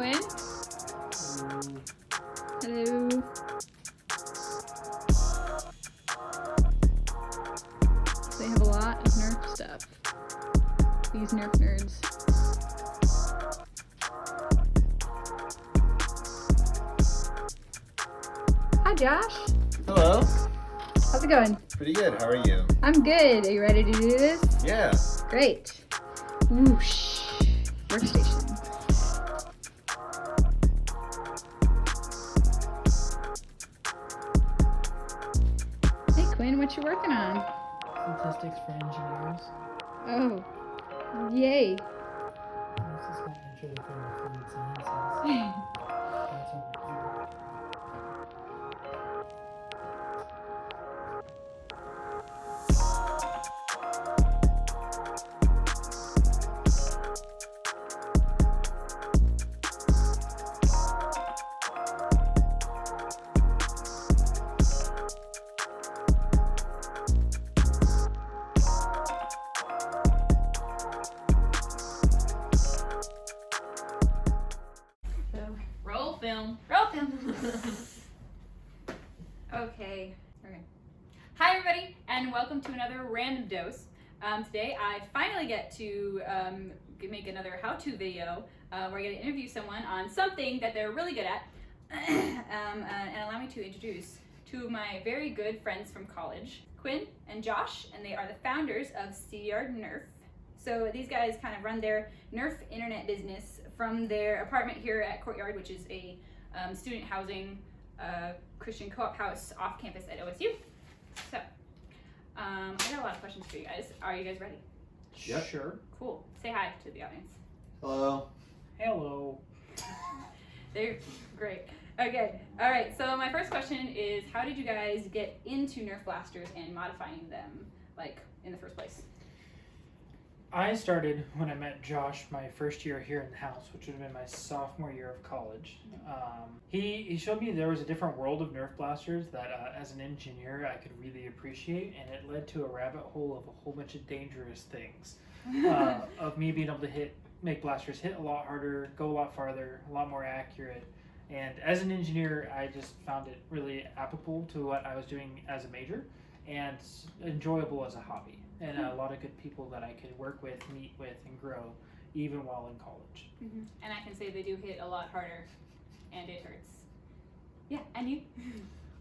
Quinn. Hello. They have a lot of Nerf stuff. These Nerf nerds. Hi, Josh. Hello. How's it going? Pretty good. How are you? I'm good. Are you ready to do this? Yeah. Great. Whoosh. Workstation. Hey, Quinn, what you working on? Statistics for engineers. Oh, yay. This is my intro to fluid sciences. That's over here. Roll film. Roll film. Okay. Hi, everybody, and welcome to another random dose. Today, I finally get to make another how-to video where I get to interview someone on something that they're really good at, and allow me to introduce two of my very good friends from college, Quinn and Josh, and they are the founders of Cyard Nerf. So these guys kind of run their Nerf internet business from their apartment here at Courtyard, which is a student housing Christian co-op house off campus at OSU. So I got a lot of questions for you guys. Are you guys ready? Yep. Sure. Cool. Say hi to the audience. Hello. Hello. They're great. Okay. All right. So my first question is, how did you guys get into Nerf blasters and modifying them, like, in the first place? I started when I met Josh my first year here in the house, which would have been my sophomore year of college. He showed me there was a different world of Nerf blasters that as an engineer I could really appreciate, and it led to a rabbit hole of a whole bunch of dangerous things. Of me being able to make blasters hit a lot harder, go a lot farther, a lot more accurate. And as an engineer, I just found it really applicable to what I was doing as a major and enjoyable as a hobby. And a lot of good people that I could work with, meet with, and grow, even while in college. Mm-hmm. And I can say they do hit a lot harder, and it hurts. Yeah, and you?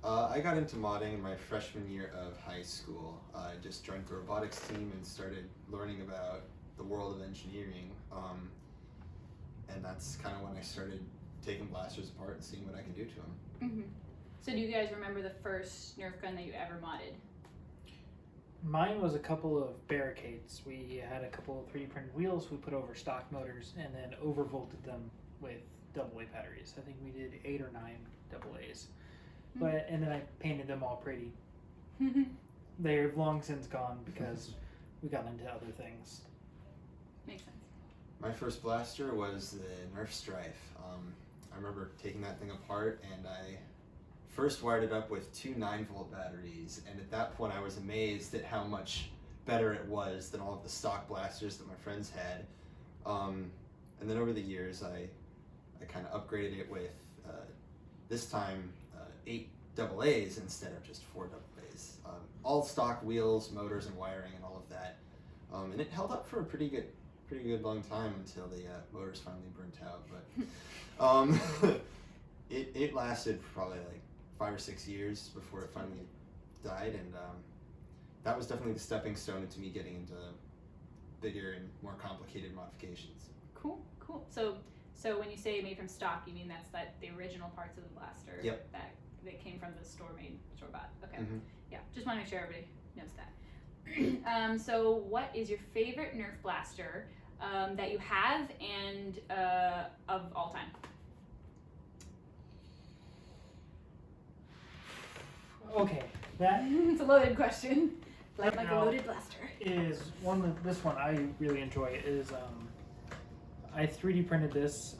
I got into modding in my freshman year of high school. I just joined the robotics team and started learning about the world of engineering. And that's kind of when I started taking blasters apart and seeing what I can do to them. Mm-hmm. So do you guys remember the first Nerf gun that you ever modded? Mine was a couple of barricades. We had a couple of 3D printed wheels we put over stock motors and then overvolted them with AA batteries. I think we did 8 or 9 AA's. And then I painted them all pretty. They're long since gone because we got into other things. Makes sense. My first blaster was the Nerf Strife. I remember taking that thing apart, and I first wired it up with 2 9-volt batteries, and at that point I was amazed at how much better it was than all of the stock blasters that my friends had. And then over the years I kind of upgraded it with this time 8 AA's instead of just 4 AA's. All stock wheels, motors, and wiring, and all of that. And it held up for a pretty good long time until the motors finally burnt out. But it lasted for probably like 5 or 6 years before it finally died, and that was definitely the stepping stone into me getting into bigger and more complicated modifications. Cool. So when you say made from stock, you mean that's the original parts of the blaster? Yep. That came from the store bought. Okay. Mm-hmm. Yeah. Just want to make sure everybody knows that. So what is your favorite Nerf blaster that you have and of all time? Okay, that It's a loaded question. Right Like now a loaded blaster. is this one I really enjoy is I 3D printed this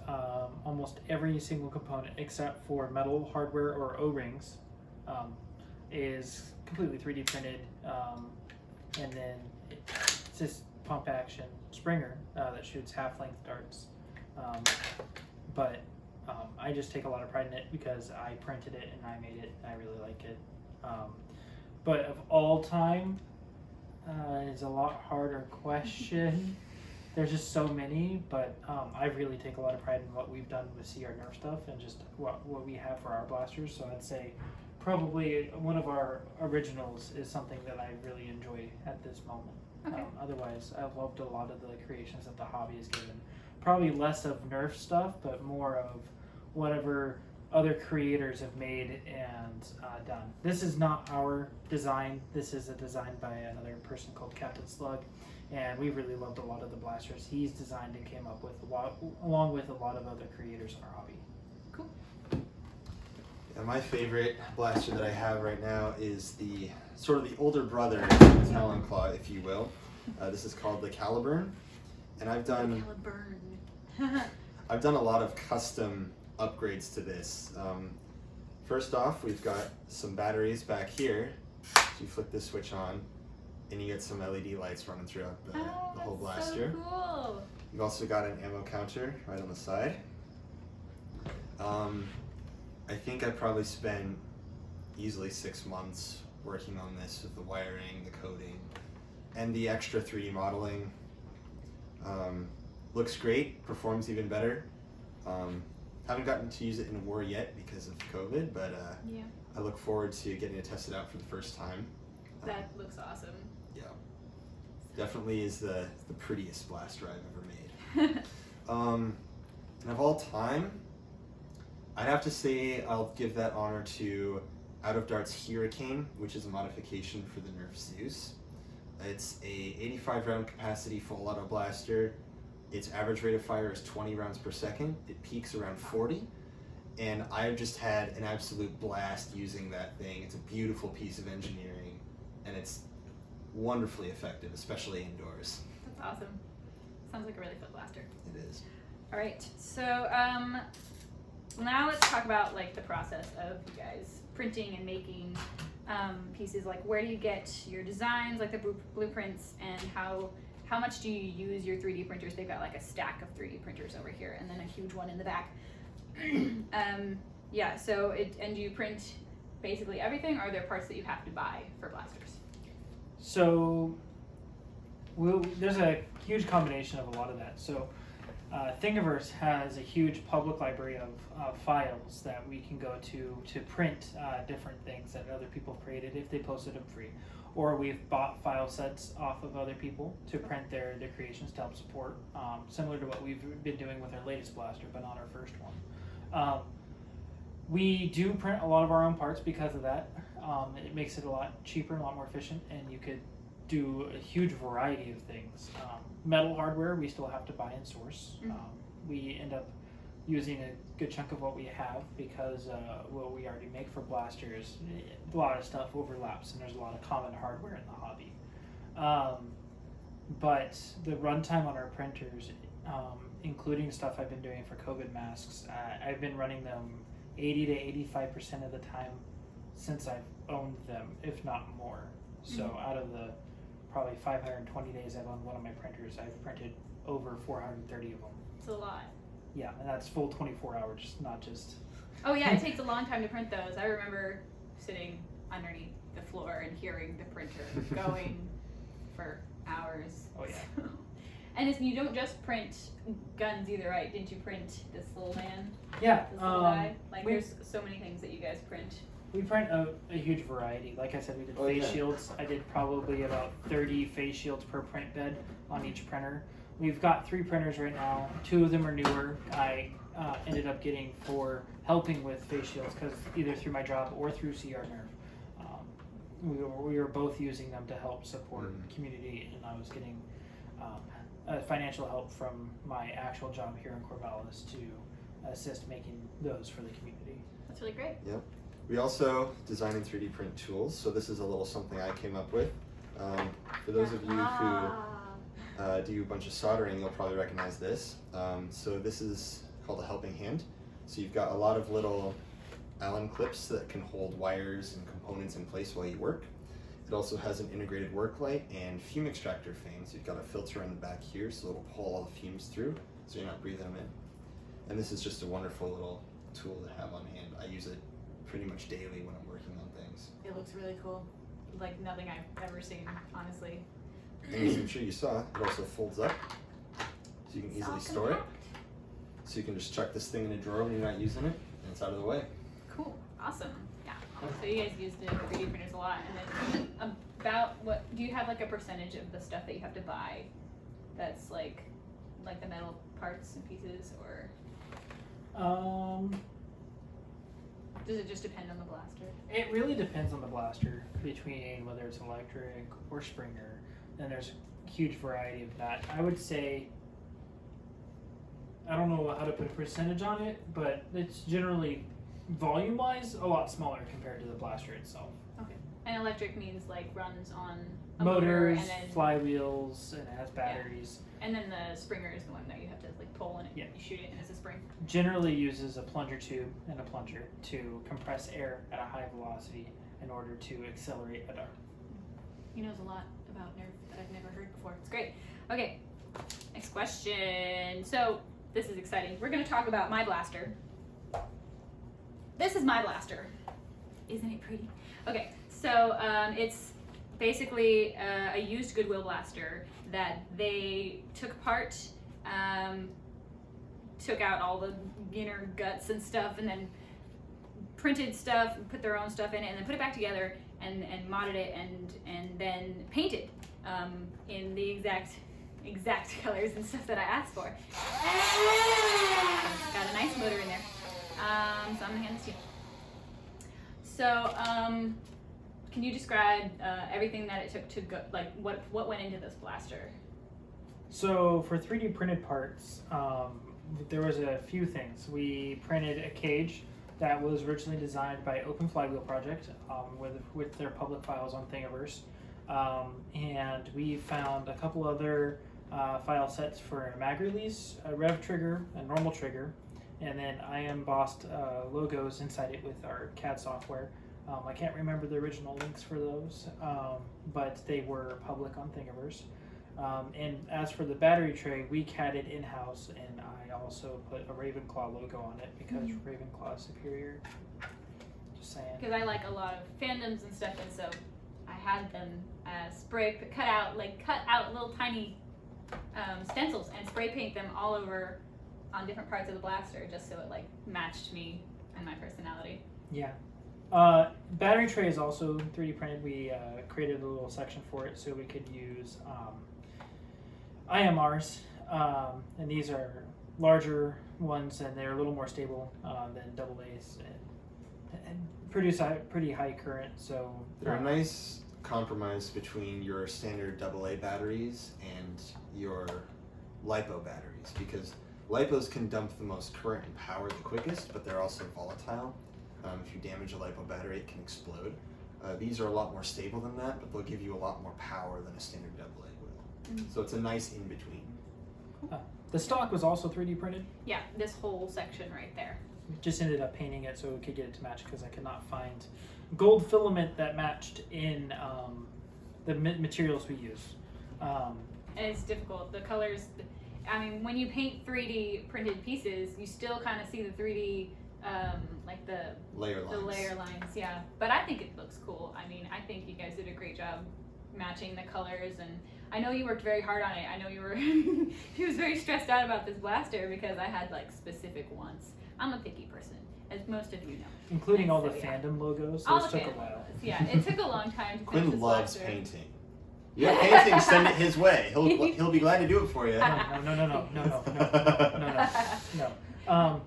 almost every single component except for metal hardware or O-rings is completely 3D printed, and then it's just pump action Springer that shoots half-length darts. but I just take a lot of pride in it because I printed it and I made it and I really like it. But of all time, is a lot harder question. There's just so many, but I really take a lot of pride in what we've done with Cyard Nerf stuff and just what we have for our blasters. So I'd say probably one of our originals is something that I really enjoy at this moment. Okay. Otherwise, I've loved a lot of the creations that the hobby has given. Probably less of Nerf stuff, but more of whatever other creators have made and done. This is not our design. This is a design by another person called Captain Slug, and we really loved a lot of the blasters he's designed and came up with, along with a lot of other creators in our hobby. Cool. Yeah, my favorite blaster that I have right now is the sort of the older brother of the Talon Claw, if you will. This is called the Kaale, and I've done a lot of custom upgrades to this. First off, we've got some batteries back here. So you flick this switch on, and you get some LED lights running throughout the whole blaster. So cool. You've also got an ammo counter right on the side. I think I probably spent easily 6 months working on this with the wiring, the coding, and the extra 3D modeling. Looks great, performs even better. Haven't gotten to use it in war yet because of COVID, but Yeah. I look forward to getting it tested out for the first time. That looks awesome. Yeah, definitely is the prettiest blaster I've ever made. And of all time, I'd have to say I'll give that honor to Out of Dart's Hurricane, which is a modification for the Nerf Zeus. It's a 85 round capacity full auto blaster. Its average rate of fire is 20 rounds per second. It peaks around 40. And I've just had an absolute blast using that thing. It's a beautiful piece of engineering, and it's wonderfully effective, especially indoors. That's awesome. Sounds like a really fun blaster. It is. All right, so now let's talk about like the process of you guys printing and making pieces. Like, where do you get your designs, like the blueprints, and how much do you use your 3D printers? They've got like a stack of 3D printers over here, and then a huge one in the back. Yeah. So and do you print basically everything, or are there parts that you have to buy for blasters? So there's a huge combination of a lot of that. So Thingiverse has a huge public library of files that we can go to print different things that other people have created if they posted them free. Or we've bought file sets off of other people to print their creations to help support, similar to what we've been doing with our latest blaster, but not our first one. We do print a lot of our own parts because of that. It makes it a lot cheaper and a lot more efficient, and you could do a huge variety of things. Metal hardware we still have to buy and source. We end up using a good chunk of what we have because what we already make for blasters, a lot of stuff overlaps and there's a lot of common hardware in the hobby. But the runtime on our printers, including stuff I've been doing for COVID masks, I've been running them 80 to 85% of the time since I've owned them, if not more. So out of the probably 520 days I've owned one of my printers, I've printed over 430 of them. It's a lot. Yeah, and that's full 24 hours, not just... Oh yeah, it takes a long time to print those. I remember sitting underneath the floor and hearing the printer going for hours. Oh yeah. And you don't just print guns either, right? Didn't you print this little man? Yeah. This little guy? Like, there's so many things that you guys print. We print a huge variety. Like I said, we did face shields. I did probably about 30 face shields per print bed on each printer. We've got 3 printers right now. 2 of them are newer. I ended up getting for helping with face shields because either through my job or through Cyard Nerf, we were both using them to help support community, and I was getting financial help from my actual job here in Corvallis to assist making those for the community. That's really great. Yep. We also design and 3D print tools, so this is a little something I came up with. For those of you who do a bunch of soldering, you'll probably recognize this. So this is called a helping hand. So you've got a lot of little Allen clips that can hold wires and components in place while you work. It also has an integrated work light and fume extractor fan. So you've got a filter on the back here, so it'll pull all the fumes through, so you're not breathing them in. And this is just a wonderful little tool to have on hand. I use it pretty much daily when I'm working on things. It looks really cool. Like nothing I've ever seen, honestly. And as I'm sure you saw, it also folds up, so you can easily store it. So you can just chuck this thing in a drawer when you're not using it, and it's out of the way. Cool. Awesome. Yeah. So you guys use the 3D printers a lot, and then about what do you have like a percentage of the stuff that you have to buy that's like the metal parts and pieces, or does it just depend on the blaster? It really depends on the blaster, between whether it's electric or Springer. And there's a huge variety of that. I would say, I don't know how to put a percentage on it, but it's generally, volume-wise, a lot smaller compared to the blaster itself. Okay. And electric means like runs on a motor, Motors, and then flywheels, and it has batteries. and then the Springer is the one that you have to like pull and Yeah. you shoot it, and it's a spring. Generally uses a plunger tube and a plunger to compress air at a high velocity in order to accelerate a dart. He knows a lot about Nerf that I've never heard before. It's great. Okay, next question. So this is exciting. We're going to talk about my blaster. This is my blaster. Isn't it pretty? Okay, so it's basically a used Goodwill blaster that they took apart, took out all the inner guts and stuff, and then printed stuff and put their own stuff in it, and then put it back together and modded it and then painted in the exact colors and stuff that I asked for. Got a nice motor in there. So I'm gonna hand this to you. So can you describe everything that it took to go, like what went into this blaster? So for 3D printed parts, there was a few things. We printed a cage that was originally designed by Open Flywheel Project with their public files on Thingiverse. And we found a couple other file sets for a mag release, a rev trigger, a normal trigger, and then I embossed logos inside it with our CAD software. I can't remember the original links for those, but they were public on Thingiverse. And as for the battery tray, we CAD'd in-house, and I also put a Ravenclaw logo on it because Ravenclaw is superior. Just saying. Because I like a lot of fandoms and stuff, and so I had them cut out little tiny stencils and spray paint them all over on different parts of the blaster, just so it like matched me and my personality. Yeah. Battery tray is also 3D printed. We created a little section for it so we could use IMRs, and these are larger ones, and they're a little more stable than AA's and produce pretty high current. So they're a nice compromise between your standard AA batteries and your LiPo batteries, because LiPos can dump the most current and power the quickest, but they're also volatile. If you damage a LiPo battery, it can explode. These are a lot more stable than that, but they'll give you a lot more power than a standard AA will. So it's a nice in-between. The stock was also 3D printed. Yeah, this whole section right there. We just ended up painting it so we could get it to match because I could not find gold filament that matched in the materials we use. And it's difficult. The colors, I mean, when you paint 3D printed pieces, you still kind of see the 3D, like the layer lines. Yeah. But I think it looks cool. I mean, I think you guys did a great job matching the colors, and I know you worked very hard on it. I know you were, he was very stressed out about this blaster because I had like specific ones. I'm a picky person, as most of you know. Including all the So, yeah. fandom logos. All Those the took a fandom while. logos. Yeah, it took a long time to finish Quinn this loves blaster. painting. You have painting, send it his way. He'll be glad to do it for you. No.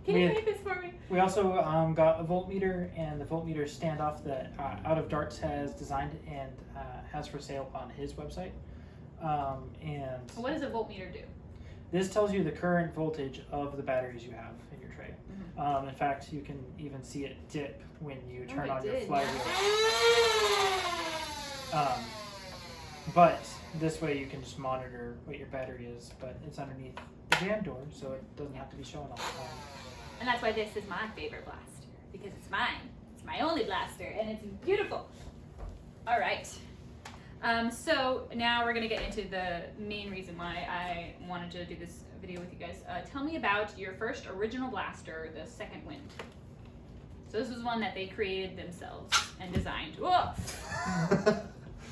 Can you paint this for me? We also got a voltmeter and the voltmeter standoff that Out of Darts has designed and has for sale on his website. And What does a voltmeter do? this tells you the current voltage of the batteries you have in your tray. In fact, you can even see it dip when you turn on your flywheel. But this way you can just monitor what your battery is, but it's underneath the jam door, so it doesn't have to be shown all the time. And that's why this is my favorite blaster, because it's mine. It's my only blaster, and it's beautiful. All right. So now we're gonna get into the main reason why I wanted to do this video with you guys. Tell me about your first original blaster, the Second Wind. So this was one that they created themselves and designed. Whoa!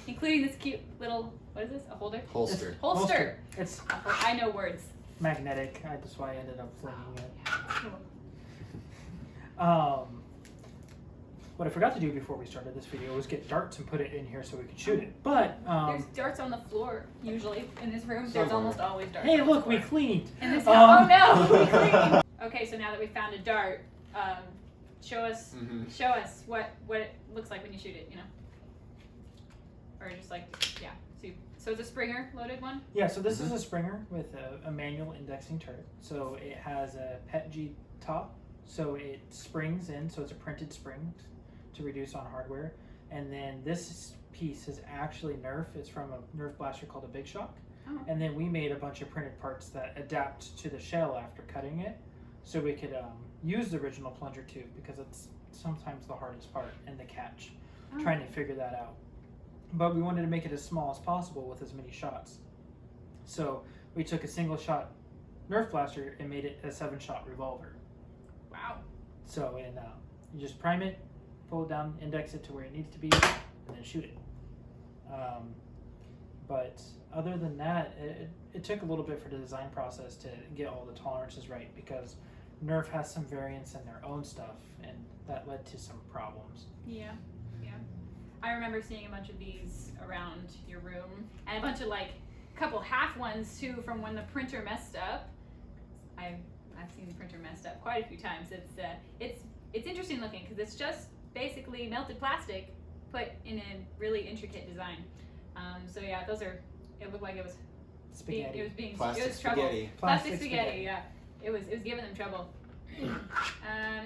Including this cute little, what is this? A holder? Holster. Holster. It's I know words. magnetic. That's why I ended up flinging it. Cool. What I forgot to do before we started this video was get darts and put it in here so we could shoot it. But There's darts on the floor usually in this room. There's almost always darts. hey, on the look, we floor. cleaned. In this house. Oh no! We cleaned. Okay, so now that we found a dart, show us what it looks like when you shoot it. You know, or just like So it's a Springer loaded one. Yeah, so this is a Springer with a manual indexing turret. So it has a PETG top, so it springs in, so it's a printed spring to reduce on hardware. And then this piece is actually Nerf. It's from a Nerf blaster called a Big Shock. Oh. And then we made a bunch of printed parts that adapt to the shell after cutting it, so we could use the original plunger tube, because it's sometimes the hardest part in the catch, trying to figure that out. But we wanted to make it as small as possible with as many shots. So we took a single shot Nerf blaster and made it a 7-shot revolver. Wow. So you just prime it, pull it down, index it to where it needs to be, and then shoot it. But other than that, it took a little bit for the design process to get all the tolerances right, because Nerf has some variants in their own stuff, and that led to some problems. Yeah. I remember seeing a bunch of these around your room, and a bunch of couple half ones too from when the printer messed up. I've seen the printer messed up quite a few times. It's interesting looking because it's just basically melted plastic put in a really intricate design. So yeah, it looked like it was Spaghetti. Plastic it was trouble. spaghetti. Plastic spaghetti. Yeah, it was giving them trouble. Is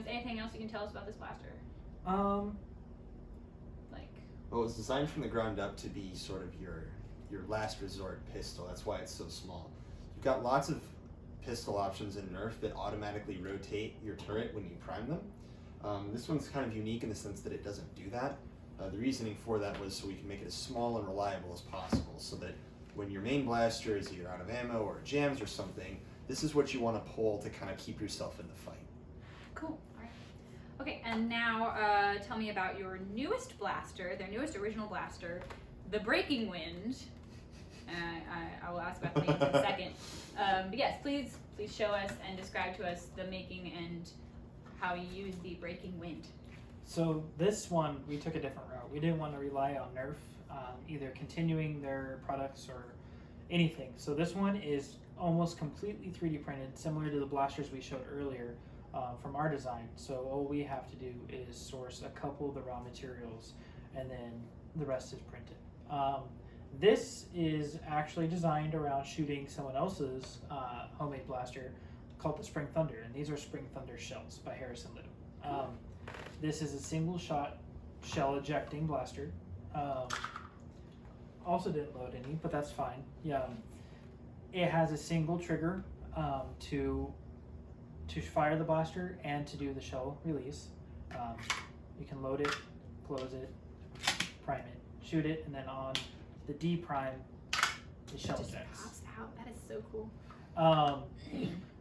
anything else you can tell us about this blaster? Well, it was designed from the ground up to be sort of your last resort pistol. That's why it's so small. You've got lots of pistol options in Nerf that automatically rotate your turret when you prime them. This one's kind of unique in the sense that it doesn't do that. The reasoning for that was so we can make it as small and reliable as possible, so that when your main blaster is either out of ammo or jams or something, this is what you want to pull to kind of keep yourself in the fight. Cool. Okay, and now tell me about your newest blaster, their newest original blaster, the Breaking Wind. I will ask about the names in a second. But yes, please show us and describe to us the making and how you use the Breaking Wind. So this one, we took a different route. We didn't want to rely on Nerf, either continuing their products or anything. So this one is almost completely 3D printed, similar to the blasters we showed earlier. From our design. So all we have to do is source a couple of the raw materials, and then the rest is printed. This is actually designed around shooting someone else's homemade blaster called the Spring Thunder, and these are Spring Thunder shells by Harrison Liu. This is a single shot shell ejecting blaster. Also didn't load any, but that's fine. Yeah, it has a single trigger to fire the blaster and to do the shell release. You can load it, close it, prime it, shoot it, and then on the D prime, the shell Just ejects. pops out. That is so cool.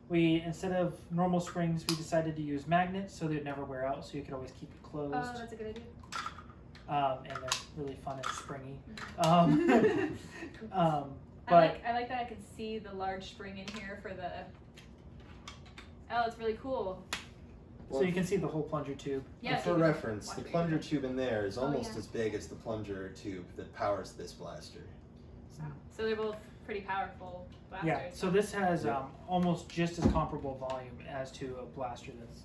We, instead of normal springs, we decided to use magnets so they'd never wear out, so you could always keep it closed. Oh, that's a good idea. And they're really fun and springy. I like that I can see the large spring in here for the. Oh, it's really cool. So you can see the whole plunger tube. Yeah. For reference, the plunger tube in there is almost yeah. as big as the plunger tube that powers this blaster. So they're both pretty powerful blasters. Yeah, so this has almost just as comparable volume as to a blaster that's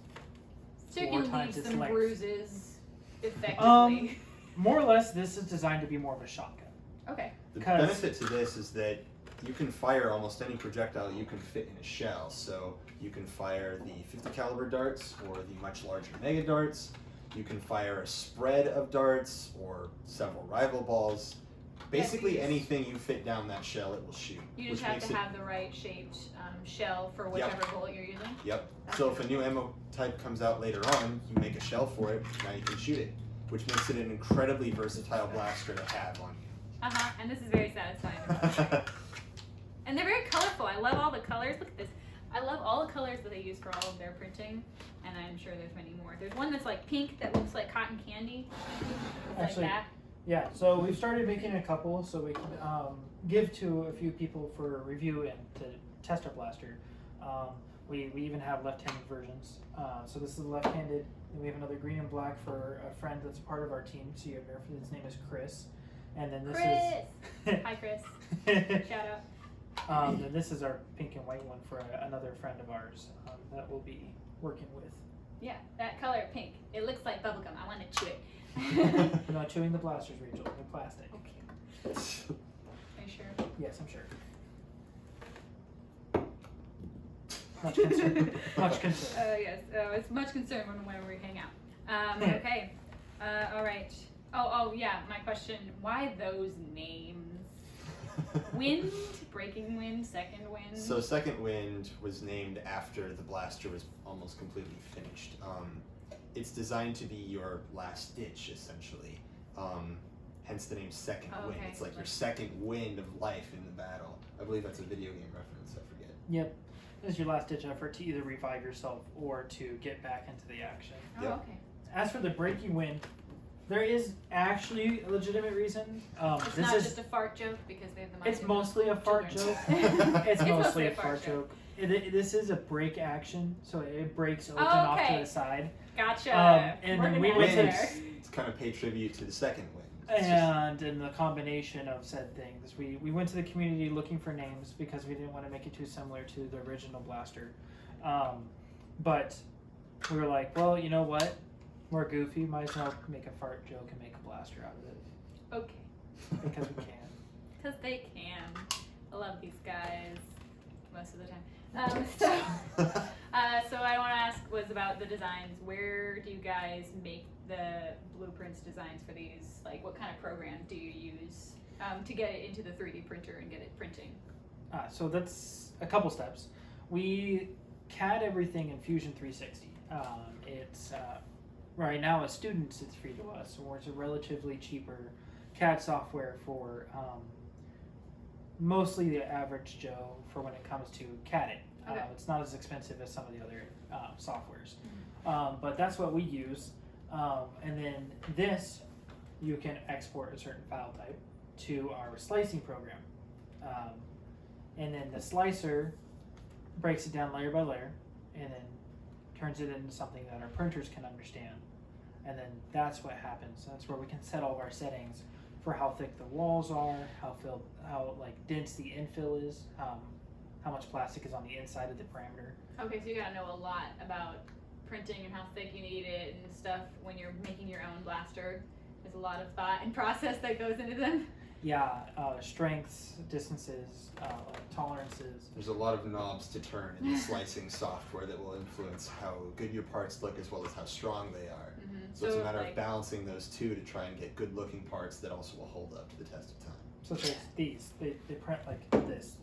So you 4 can times leave its some length. bruises effectively. More or less, this is designed to be more of a shotgun. Okay. The 'Cause- benefit to this is that you can fire almost any projectile you can fit in a shell. So you can fire the 50 caliber darts or the much larger mega darts. You can fire a spread of darts or several rival balls. Basically you just- anything you fit down that shell, it will shoot. You just which have makes to it- have the right shaped shell for whichever bullet you're using. Yep. That's So good. if a new ammo type comes out later on, you make a shell for it, now you can shoot it, which makes it an incredibly versatile blaster to have on And this is very satisfying. you. And they're very colorful. I love all the colors. Look at this. I love all the colors that they use for all of their printing, and I'm sure there's many more. There's one that's like pink that looks like cotton candy. It's Actually, like that. Yeah, so we've started making a couple so we can give to a few people for review and to test our blaster. We even have left-handed versions. So this is left-handed, and we have another green and black for a friend that's a part of our team, Cyard Nerf. His name is Chris. And then this Chris! Hi, Chris. is... Shout out. And this is our pink and white one for another friend of ours that we'll be working with. Yeah, that color pink. It looks like bubblegum. I want to chew it. We're not chewing the blasters, Rachel. They're plastic. Okay. Are you sure? Yes, I'm sure. Much concern. Much concern. Yes. It's much concern when we hang out. Okay. All right. Oh, yeah. My question. Why those names? Wind, breaking wind, second wind. So second wind was named after the blaster was almost completely finished. It's designed to be your last ditch, essentially. Hence the name second wind. Okay. It's like your second wind of life in the battle. I believe that's a video game reference. I forget. Yep. This is your last ditch effort to either revive yourself or to get back into the action. Oh, Yep. okay. As for the breaking wind, there is actually a legitimate reason. It's This not is just a fart joke because they have the. it's mostly a fart joke. children. It's mostly a fart joke. This is a break action, so it breaks open off to the side. Gotcha. And then Working we out went to- there. It's kind of pay tribute to the second wind. It's just- And in the combination of said things, we went to the community looking for names because we didn't want to make it too similar to the original blaster. But we were like, well, you know what? We're goofy. Might as well make a fart joke and make a blaster out of it Okay. because we can. Because they can. I love these guys most of the time. So I want to ask was about the designs. Where do you guys make the blueprints designs for these? Like, what kind of programs do you use to get it into the 3D printer and get it printing? So that's a couple steps. We CAD everything in Fusion 360. It's right now as students it's free to us, or it's a relatively cheaper CAD software for mostly the average Joe for when it comes to CADing. Okay. It's not as expensive as some of the other softwares, but that's what we use. And then this, you can export a certain file type to our slicing program. And then the slicer breaks it down layer by layer and then turns it into something that our printers can understand. And then that's what happens. That's where we can set all of our settings for how thick the walls are, how like dense the infill is, how much plastic is on the inside of the parameter. Okay, so you gotta know a lot about printing and how thick you need it and stuff when you're making your own blaster. There's a lot of thought and process that goes into them. Yeah, strengths, distances, tolerances. There's a lot of knobs to turn in the slicing software that will influence how good your parts look as well as how strong they are. Mm-hmm. So it's a matter of balancing those two to try and get good looking parts that also will hold up to the test of time. So there's these. They print like this.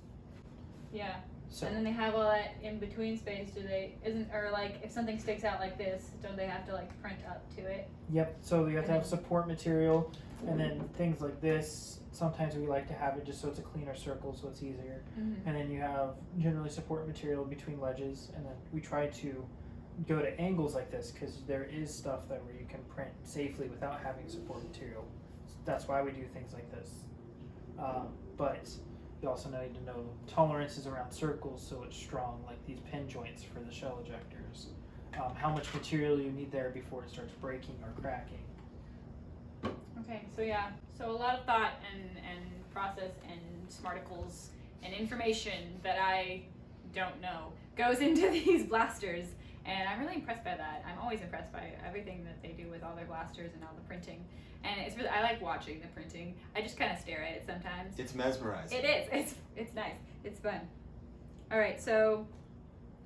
Yeah. So And then they have all that in between space. Or like if something sticks out like this, don't they have to like print up to it? yep. So you have to have support material, and then things like this. Sometimes we like to have it just so it's a cleaner circle, so it's easier. Mm-hmm. And then you have generally support material between ledges, and then we try to go to angles like this because there is stuff that where you can print safely without having support material. That's why we do things like this. But you also need to know tolerances around circles so it's strong, like these pin joints for the shell ejectors. How much material you need there before it starts breaking or cracking. Okay, so yeah, so a lot of thought and process and smarticles and information that I don't know goes into these blasters, and I'm really impressed by that. I'm always impressed by everything that they do with all their blasters and all the printing, and it's really, I like watching the printing. I just kind of stare at it sometimes. It's mesmerizing. It is. It's nice. It's fun. All right, so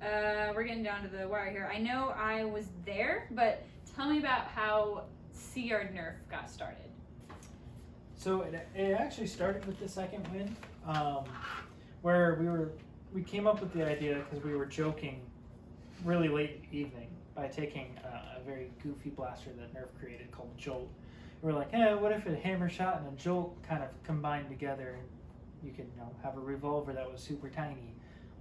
we're getting down to the wire here. I know I was there, but tell me about how Cyard Nerf got started. So it actually started with the second win, where we came up with the idea because we were joking really late in the evening by taking a very goofy blaster that Nerf created called Jolt. We were like, hey, what if a hammer shot and a jolt kind of combined together and you could have a revolver that was super tiny.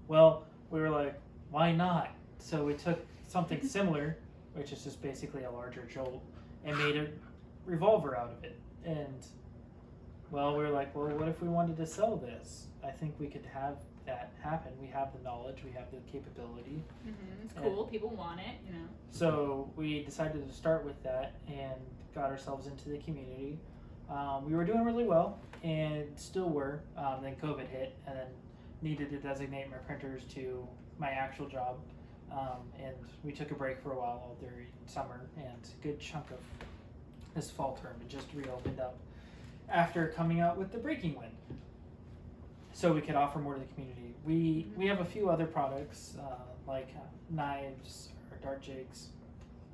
Well, we were like, why not? So we took something similar, which is just basically a larger jolt, and made a revolver out of it. And well, we were like, well, what if we wanted to sell this? I think we could have that happen. We have the knowledge, we have the capability. It's cool. People want it, you know. So we decided to start with that and got ourselves into the community. We were doing really well and still were. Then COVID hit, and then needed to designate my printers to my actual job. And we took a break for a while all during summer, and a good chunk of this fall term and just reopened up after coming out with the Breaking Wind. So we could offer more to the community. We have a few other products like knives or dart jigs,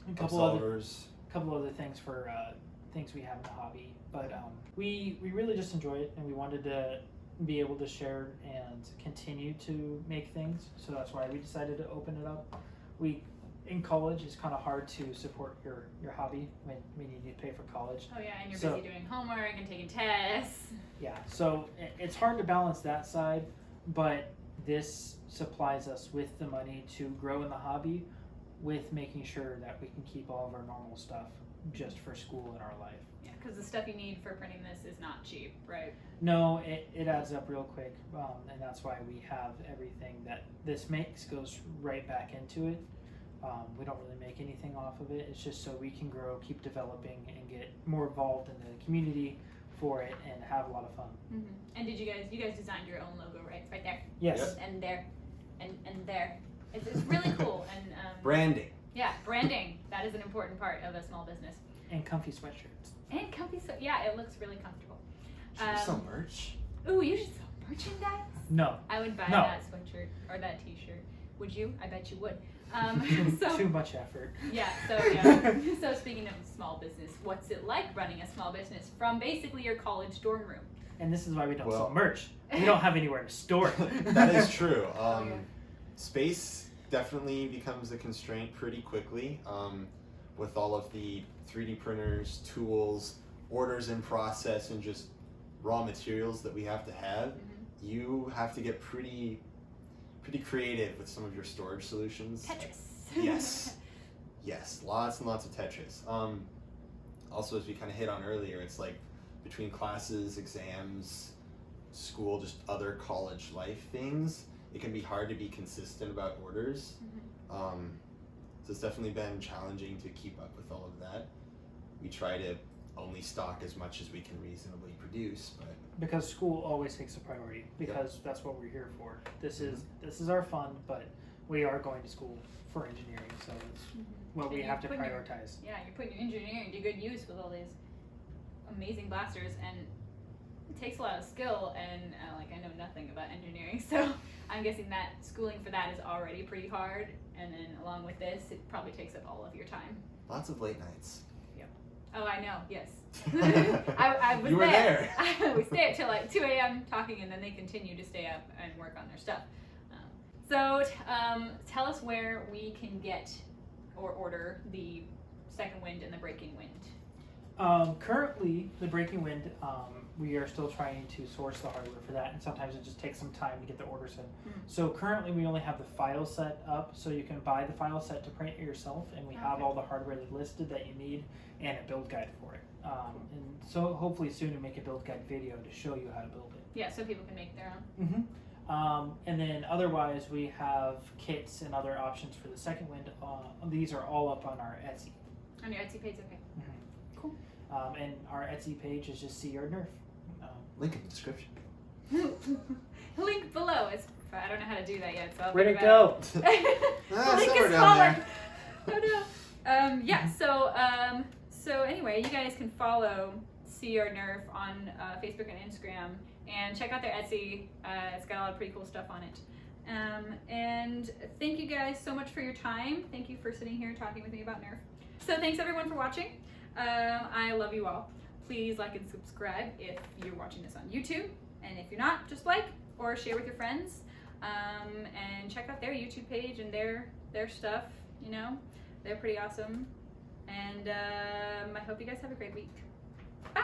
a couple other things for things we have in the hobby. But we really just enjoy it, and we wanted to be able to share and continue to make things. So that's why we decided to open it up. In college, it's kind of hard to support your hobby when you need to pay for college. Oh yeah, and you're busy doing homework and taking tests. Yeah, so it's hard to balance that side, but this supplies us with the money to grow in the hobby with making sure that we can keep all of our normal stuff just for school and our life. Yeah, because the stuff you need for printing this is not cheap, right? No, it adds up real quick, and that's why we have everything that this makes goes right back into it. We don't really make anything off of it. It's just so we can grow, keep developing, and get more involved in the community for it and have a lot of fun. And did you guys designed your own logo, right there? Yes. Yep. And there, and there. It's really cool. And Branding. Yeah, branding. That is an important part of a small business. And comfy sweatshirts. And comfy, yeah, it looks really comfortable. Should we sell merch? Ooh, you should sell merchandise? No. I would buy that sweatshirt or that t-shirt. Would you? I bet you would. So, too much effort. Yeah, so speaking of small business, what's it like running a small business from basically your college dorm room? And this is why we don't sell merch. We don't have anywhere to store it. That is true. Space definitely becomes a constraint pretty quickly with all of the 3D printers, tools, orders in process, and just raw materials that we have to have. You have to get pretty creative with some of your storage solutions. Tetris. Yes, lots and lots of Tetris. Also, as we kind of hit on earlier, it's like between classes, exams, school, just other college life things, it can be hard to be consistent about orders. So it's definitely been challenging to keep up with all of that. We try to only stock as much as we can reasonably produce, but because school always takes a priority, because that's what we're here for. This is our fun, but we are going to school for engineering, so it's what we have to prioritize. You're putting your engineering to good use with all these amazing blasters, and it takes a lot of skill, and I know nothing about engineering, so I'm guessing that schooling for that is already pretty hard, and then along with this, it probably takes up all of your time. lots of late nights. Oh, I know, yes. I was You were there. We stay up till like 2 a.m. talking, and then they continue to stay up and work on their stuff. So tell us where we can get or order the Second Wind and the Breaking Wind. Currently, the Breaking Wind, we are still trying to source the hardware for that, and sometimes it just takes some time to get the orders in. So currently we only have the file set up, so you can buy the file set to print it yourself, and we have all the hardware listed that you need and a build guide for it. And so hopefully soon to make a build guide video to show you how to build it. Yeah, so people can make their own. And then otherwise we have kits and other options for the Second Wind. These are all up on our Etsy. On your Etsy page, okay. Cool. And our Etsy page is just Cyard Nerf. Link in the description. Link below. I don't know how to do that yet, so I'll Where'd think it go? about it. The link somewhere is down smaller. there. Oh no. So anyway, you guys can follow Cyard Nerf on Facebook and Instagram, and check out their Etsy. It's got a lot of pretty cool stuff on it. And thank you guys so much for your time. Thank you for sitting here talking with me about Nerf. So thanks everyone for watching. I love you all. Please like and subscribe if you're watching this on YouTube, and if you're not, just like or share with your friends. And check out their YouTube page and their stuff. You know, they're pretty awesome. And I hope you guys have a great week. Bye.